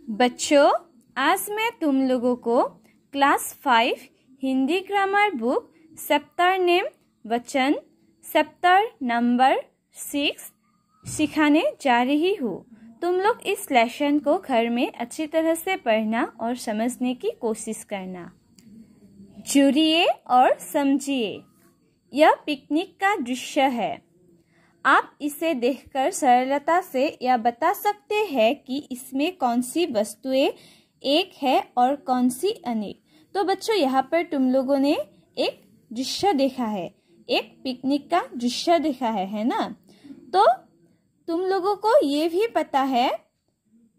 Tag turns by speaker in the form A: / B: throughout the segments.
A: बच्चों, आज मैं तुम लोगों को class 5 Hindi grammar book chapter name वचन चैप्टर नंबर 6 सिखाने जा रही हूँ। तुम लोग इस लेसन को घर में अच्छी तरह से पढ़ना और समझने की कोशिश करना। जुड़िए और समझिए। यह पिकनिक का दृश्य है। आप इसे देखकर सरलता से यह बता सकते हैं कि इसमें कौन सी वस्तुएं एक है और कौन सी अनेक। तो बच्चों, यहाँ पर तुम लोगों ने एक दृश्य देखा है, एक पिकनिक का दृश्य देखा है ना। तो तुम लोगों को ये भी पता है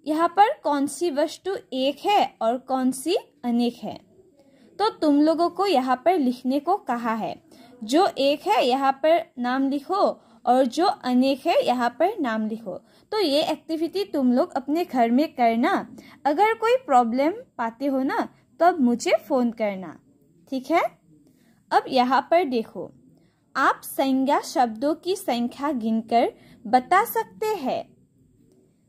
A: यहाँ पर कौन सी वस्तु एक है और कौन सी अनेक है। तो तुम लोगों को यहाँ पर लिखने को कहा है। जो एक है यहाँ पर नाम लिखो और जो अनेक है यहाँ पर नाम लिखो। तो ये एक्टिविटी तुम लोग अपने घर में करना। अगर कोई प्रॉब्लम पाते हो ना तब मुझे फ़ोन करना, ठीक है। अब यहाँ पर देखो, आप संज्ञा शब्दों की संख्या गिनकर बता सकते हैं।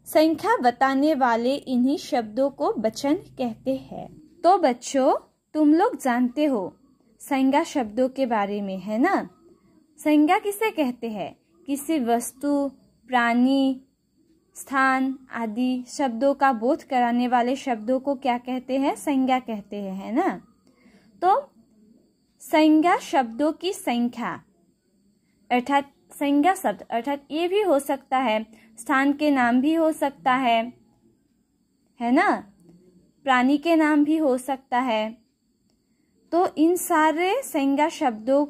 A: संख्या बताने वाले इन्हीं शब्दों को वचन कहते हैं। तो बच्चों, तुम लोग जानते हो संज्ञा शब्दों के बारे में, है ना। संज्ञा किसे कहते हैं? किसी वस्तु, प्राणी, स्थान आदि शब्दों का बोध कराने वाले शब्दों को क्या कहते हैं? संज्ञा कहते हैं, है ना। तो संज्ञा शब्दों की संख्या अर्थात संज्ञा शब्द अर्थात ये भी हो सकता है, स्थान के नाम भी हो सकता है ना, प्राणी के नाम भी हो सकता है। तो इन सारे संज्ञा शब्दों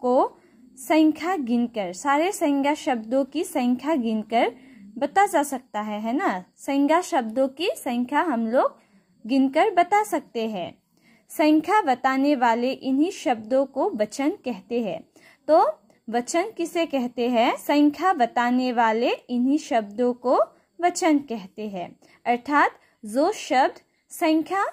A: को संख्या गिनकर, सारे संज्ञा शब्दों की संख्या गिनकर बता जा सकता है ना। संज्ञा शब्दों की संख्या हम लोग गिनकर बता सकते हैं। संख्या बताने वाले इन्हीं शब्दों को वचन कहते हैं। तो वचन किसे कहते हैं? संख्या बताने वाले इन्हीं शब्दों को वचन कहते हैं। अर्थात जो शब्द संख्या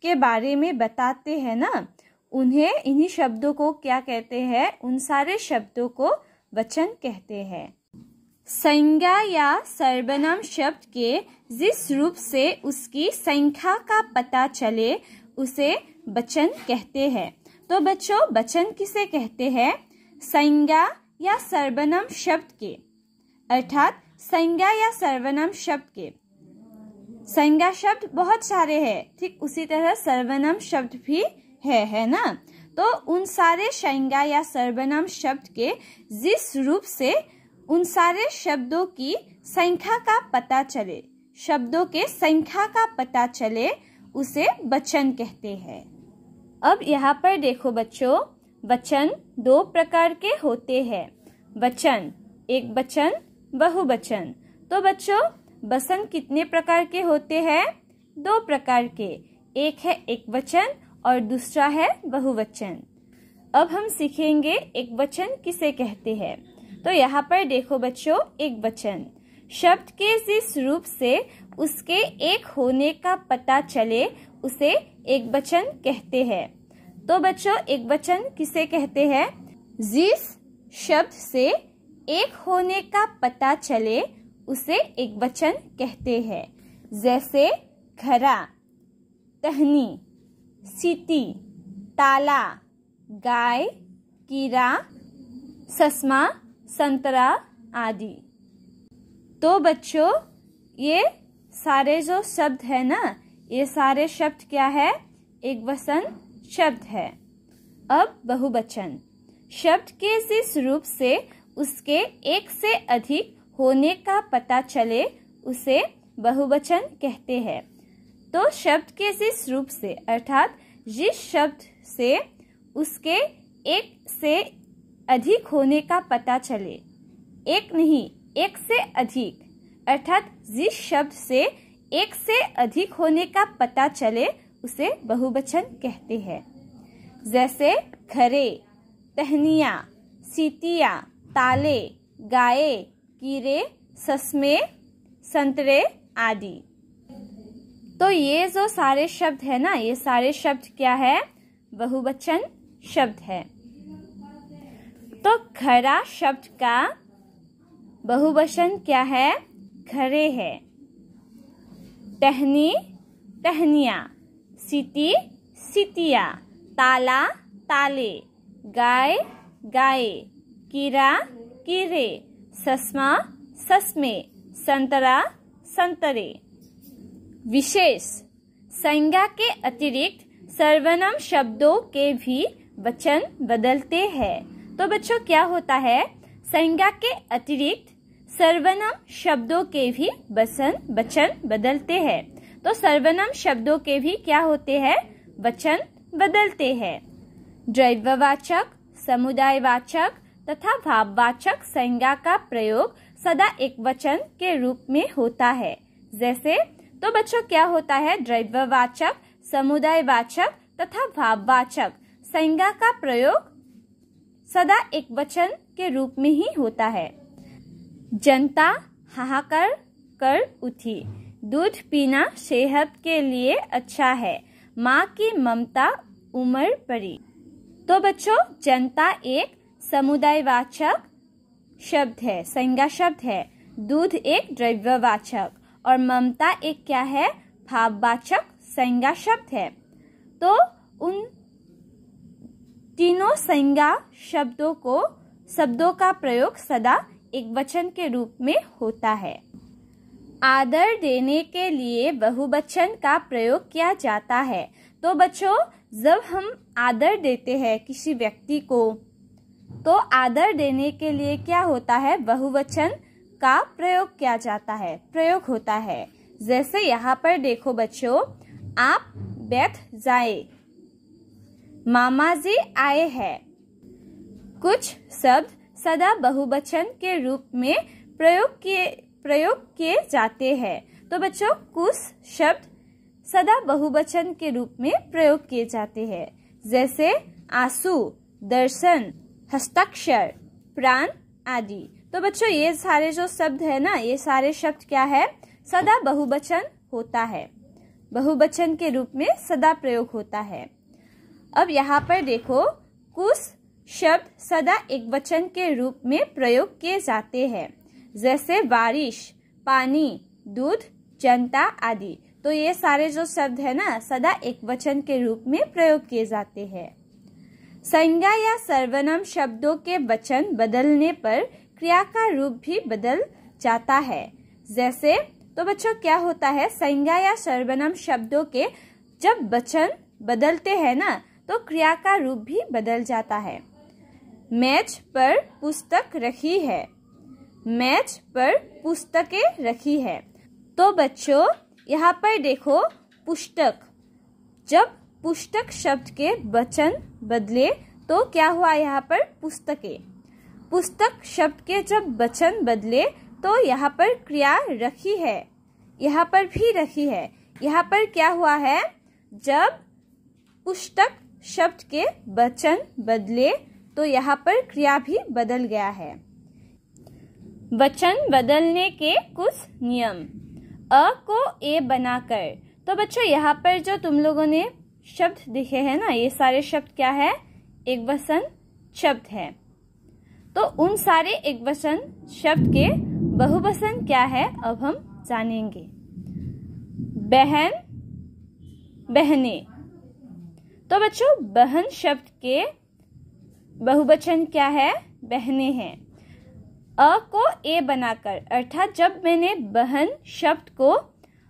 A: के बारे में बताते हैं ना, उन्हें इन्हीं शब्दों को क्या कहते हैं? उन सारे शब्दों को वचन कहते हैं। संज्ञा या सर्वनाम शब्द के जिस रूप से उसकी संख्या का पता चले उसे वचन कहते हैं। तो बच्चों, वचन किसे कहते हैं? संज्ञा या सर्वनाम शब्द के, अर्थात संज्ञा या सर्वनाम शब्द के। संज्ञा शब्द बहुत सारे हैं, ठीक उसी तरह सर्वनाम शब्द भी है ना। तो उन सारे संज्ञा या सर्वनाम शब्द के जिस रूप से उन सारे शब्दों की संख्या का पता चले, शब्दों के संख्या का पता चले, उसे वचन कहते हैं। अब यहाँ पर देखो बच्चों, वचन दो प्रकार के होते हैं। वचन एक वचन, बहुवचन। तो बच्चों, वचन कितने प्रकार के होते हैं? दो प्रकार के। एक है एक वचन और दूसरा है बहुवचन। अब हम सीखेंगे एक वचन किसे कहते हैं। तो यहाँ पर देखो बच्चों, एक वचन शब्द के जिस रूप से उसके एक होने का पता चले उसे एक वचन कहते हैं। तो बच्चों, एक वचन किसे कहते हैं? जिस शब्द से एक होने का पता चले उसे एक वचन कहते हैं। जैसे घड़ा, टहनी, सीटी, ताला, गाय, कीड़ा, चश्मा, संतरा आदि। तो बच्चों, ये सारे जो शब्द है ना, ये सारे शब्द क्या है? एक वचन शब्द है। अब बहुवचन शब्द के जिस रूप से उसके एक से अधिक होने का पता चले उसे बहुवचन कहते हैं। तो शब्द के जिस रूप से अर्थात जिस शब्द से उसके एक से अधिक होने का पता चले, एक नहीं एक से अधिक, अर्थात जिस शब्द से एक से अधिक होने का पता चले उसे बहुवचन कहते हैं। जैसे घड़े, टहनियाँ, सीटियाँ, ताले, गाये, कीड़े, चश्मे, संतरे आदि। तो ये जो सारे शब्द है ना, ये सारे शब्द क्या है? बहुवचन शब्द है। तो घड़ा शब्द का बहुवचन क्या है? घड़े है। टहनी टहनिया, सीटी सीटिया, ताला ताले, गाय गाये, कीड़ा कीड़े, ससमा ससमे, संतरा संतरे। विशेष, संज्ञा के अतिरिक्त सर्वनाम शब्दों के भी वचन बदलते हैं। तो बच्चों क्या होता है, संज्ञा के अतिरिक्त सर्वनाम शब्दों के भी वचन बदलते हैं। तो सर्वनाम शब्दों के भी क्या होते हैं, वचन बदलते हैं। द्रव्यवाचक, समुदायवाचक तथा भाववाचक संज्ञा का प्रयोग सदा एकवचन के रूप में होता है। जैसे, तो बच्चों क्या होता है, द्रव्यवाचक, समुदायवाचक तथा भाववाचक संज्ञा का प्रयोग सदा एकवचन के रूप में ही होता है। जनता हाहाकार कर उठी, दूध पीना सेहत के लिए अच्छा है, माँ की ममता उमड़ पड़ी। तो बच्चों जनता एक समुदायवाचक शब्द है, संज्ञा शब्द है। दूध एक द्रव्यवाचक और ममता एक क्या है, भाववाचक संज्ञा शब्द है। तो उन तीनों संज्ञा शब्दों का प्रयोग सदा एकवचन के रूप में होता है। आदर देने के लिए बहुवचन का प्रयोग किया जाता है। तो बच्चों जब हम आदर देते हैं किसी व्यक्ति को, तो आदर देने के लिए क्या होता है, बहुवचन का प्रयोग किया जाता है, प्रयोग होता है। जैसे यहाँ पर देखो बच्चों, आप बैठ जाए, मामा जी आए हैं। कुछ शब्द सदा बहुवचन के रूप में प्रयोग किए जाते हैं। तो बच्चों कुछ शब्द सदा बहुवचन के रूप में प्रयोग किए जाते हैं। जैसे आंसू, दर्शन, हस्ताक्षर, प्राण आदि। तो बच्चों ये सारे जो शब्द है ना, ये सारे शब्द क्या है, सदा बहुवचन होता है, बहुवचन के रूप में सदा प्रयोग होता है। अब यहाँ पर देखो, कुछ शब्द सदा एकवचन के रूप में प्रयोग किए जाते हैं। जैसे बारिश, पानी, दूध, जनता आदि। तो ये सारे जो शब्द है ना, सदा एकवचन के रूप में प्रयोग किए जाते हैं। संज्ञा या सर्वनाम शब्दों के वचन बदलने पर क्रिया का रूप भी बदल जाता है। जैसे, तो बच्चों क्या होता है, संज्ञा या सर्वनाम शब्दों के जब वचन बदलते हैं ना, तो क्रिया का रूप भी बदल जाता है। मेज पर पुस्तक रखी है, मेज पर पुस्तकें रखी है। तो बच्चों यहाँ पर देखो, पुस्तक, जब पुस्तक शब्द के वचन बदले तो क्या हुआ, यहाँ पर पुस्तकें। पुस्तक शब्द के जब वचन बदले तो यहाँ पर क्रिया रखी है, यहाँ पर भी रखी है। यहाँ पर क्या हुआ है, जब पुस्तक शब्द के वचन बदले तो यहाँ पर क्रिया भी बदल गया है। वचन बदलने के कुछ नियम। अ को ए बनाकर। तो बच्चों यहाँ पर जो तुम लोगों ने शब्द देखे हैं ना, ये सारे शब्द क्या है, एकवचन शब्द है। तो उन सारे एकवचन शब्द के बहुवचन क्या है, अब हम जानेंगे। बहन, बहने। तो बच्चों बहन शब्द के बहुवचन क्या है, बहने हैं। अ को ए बनाकर, अर्थात जब मैंने बहन शब्द को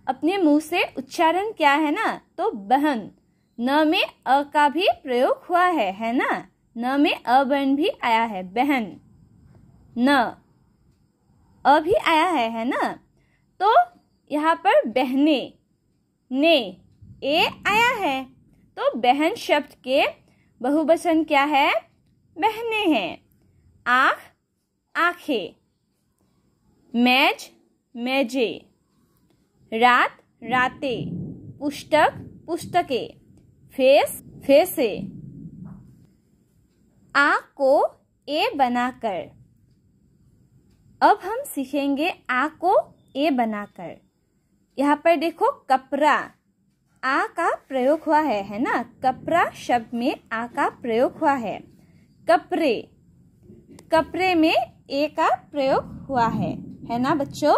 A: अपने मुंह से उच्चारण किया है ना, तो बहन, न में अ का भी प्रयोग हुआ है ना, न में अ वर्ण भी आया है, बहन, न अ भी आया है ना। तो यहाँ पर बहने, ने ए आया है। तो बहन शब्द के बहुवचन क्या है, बहने हैं। आँख, आँखें। मेज, मेजे। रात, रातें। पुस्तक, पुस्तकें। Face, facie. आ को ए बनाकर। अब हम सीखेंगे आ को ए बनाकर। यहाँ पर देखो, कपड़ा, आ का प्रयोग हुआ है ना, कपड़ा शब्द में आ का प्रयोग हुआ है। कपड़े, कपड़े में ए का प्रयोग हुआ है ना बच्चों।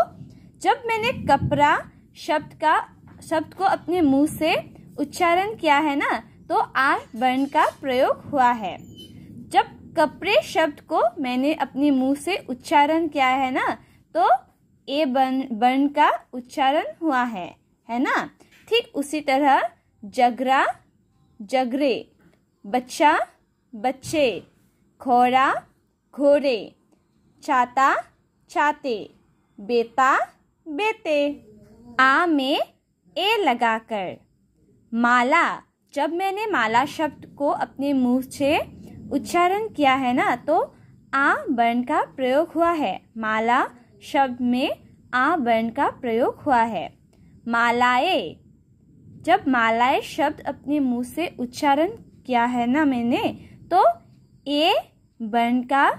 A: जब मैंने कपड़ा शब्द का शब्द को अपने मुंह से उच्चारण किया है ना, तो आ वर्ण का प्रयोग हुआ है। जब कपड़े शब्द को मैंने अपने मुंह से उच्चारण किया है ना, तो ए वर्ण का उच्चारण हुआ है ना। ठीक उसी तरह जगरा, जगरे, बच्चा, बच्चे, घोड़ा, घोड़े, चाता, चाते, बेटा, बेटे। आ में ए लगाकर। माला, जब मैंने माला शब्द को अपने मुंह से उच्चारण किया है ना, तो आ वर्ण का प्रयोग हुआ है। माला शब्द में आ वर्ण का प्रयोग हुआ है। मालाएं, जब मालाएं शब्द अपने मुंह से उच्चारण किया है ना मैंने, तो ए वर्ण का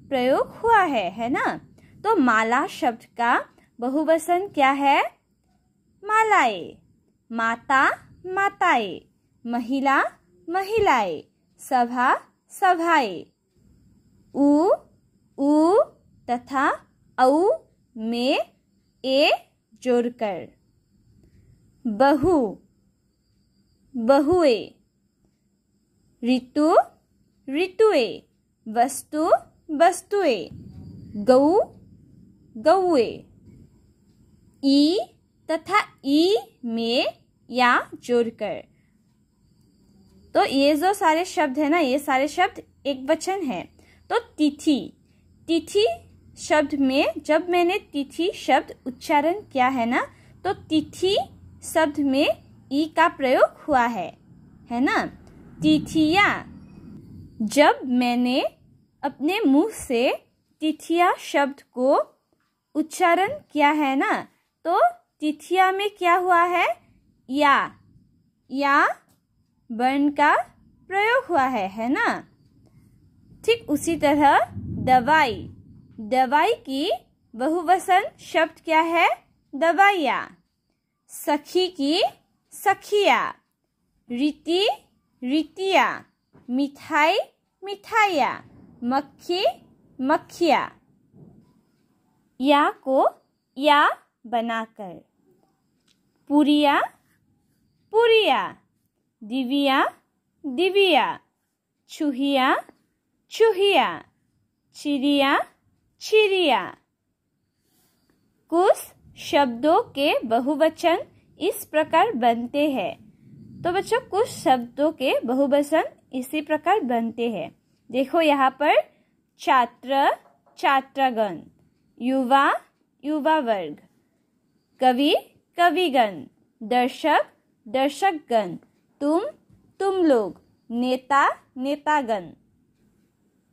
A: प्रयोग हुआ है ना। तो माला शब्द का बहुवचन क्या है? मालाएं। माता, माताएं। महिला, महिलाएं। सभा, सभाएं। उ तथा औ में ए जोड़कर। बहु, बहुए। ऋतु, ऋतुए। वस्तु, वस्तुए। गऊ, गौए। ई तथा ई में या जोड़कर। तो ये जो सारे शब्द है ना, ये सारे शब्द एक वचन है। तो तिथि, तिथि शब्द में जब मैंने तिथि शब्द उच्चारण किया है ना, तो तिथि शब्द में ई का प्रयोग हुआ है ना। तिथियां, जब मैंने अपने मुंह से तिथिया शब्द को उच्चारण किया है ना, तो तिथिया में क्या हुआ है? या वर्ण का प्रयोग हुआ है ना। ठीक उसी तरह दवाई, दवाई की बहुवचन शब्द क्या है? दवाइयाँ। सखी की सखिया। रीति, रीतिया। मिठाई, मिठाइया। मक्खी, मक्खिया। या को या बनाकर। पुरिया, पुरिया। दिविया, दिविया। चूहिया, चूहिया। चिड़िया, चिड़िया। कुछ शब्दों के बहुवचन इस प्रकार बनते हैं। तो बच्चों, कुछ शब्दों के बहुवचन इसी प्रकार बनते हैं। देखो यहाँ पर छात्र, छात्रगण। युवा, युवा वर्ग। कवि, कविगण। दर्शक, दर्शकगण। तुम, तुम लोग। नेता, नेतागण।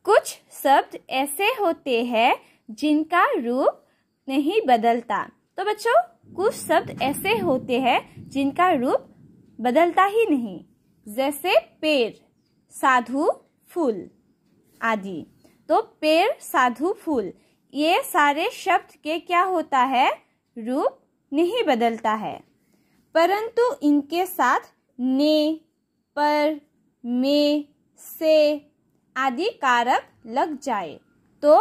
A: कुछ शब्द ऐसे होते हैं जिनका रूप नहीं बदलता। तो बच्चों, कुछ शब्द ऐसे होते हैं जिनका रूप बदलता ही नहीं, जैसे पेड़, साधु, फूल आदि। तो पेड़, साधु, फूल, ये सारे शब्द के क्या होता है? रूप नहीं बदलता है, परंतु इनके साथ ने, पर, में, से आदि कारक लग जाए तो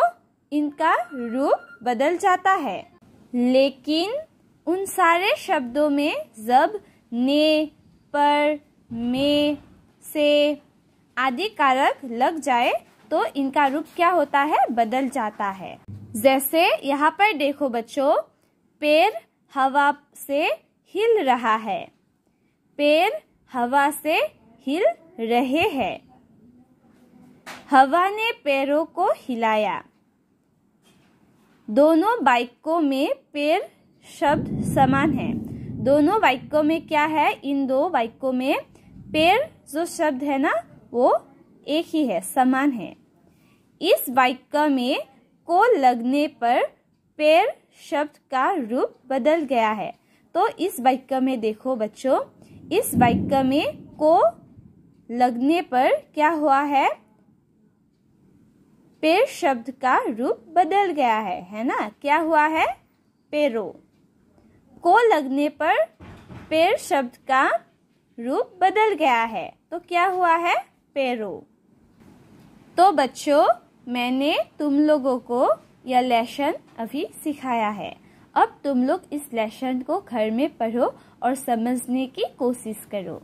A: इनका रूप बदल जाता है। लेकिन उन सारे शब्दों में जब ने, पर, में, से आदि कारक लग जाए तो इनका रूप क्या होता है? बदल जाता है। जैसे यहाँ पर देखो बच्चों, पेड़ हवा से हिल रहा है। पेड़ हवा से हिल रहे हैं। हवा ने पैरों को हिलाया। दोनों वाक्यों में पेड़ शब्द समान है। दोनों वाक्यों में क्या है? इन दो वाक्यों में पेड़ जो शब्द है ना, वो एक ही है, समान है। इस वाक्य में को लगने पर पेड़ शब्द का रूप बदल गया है। तो इस वाक्य में देखो बच्चों, इस वाक्य में को लगने पर क्या हुआ है? पेड़ शब्द का रूप बदल गया है ना। क्या हुआ है? पेड़ों। को लगने पर पेड़ शब्द का रूप बदल गया है, तो क्या हुआ है? पेड़ों। तो बच्चों, मैंने तुम लोगों को यह लेसन अभी सिखाया है अब तुम लोग इस लेसन को घर में पढ़ो और समझने की कोशिश करो।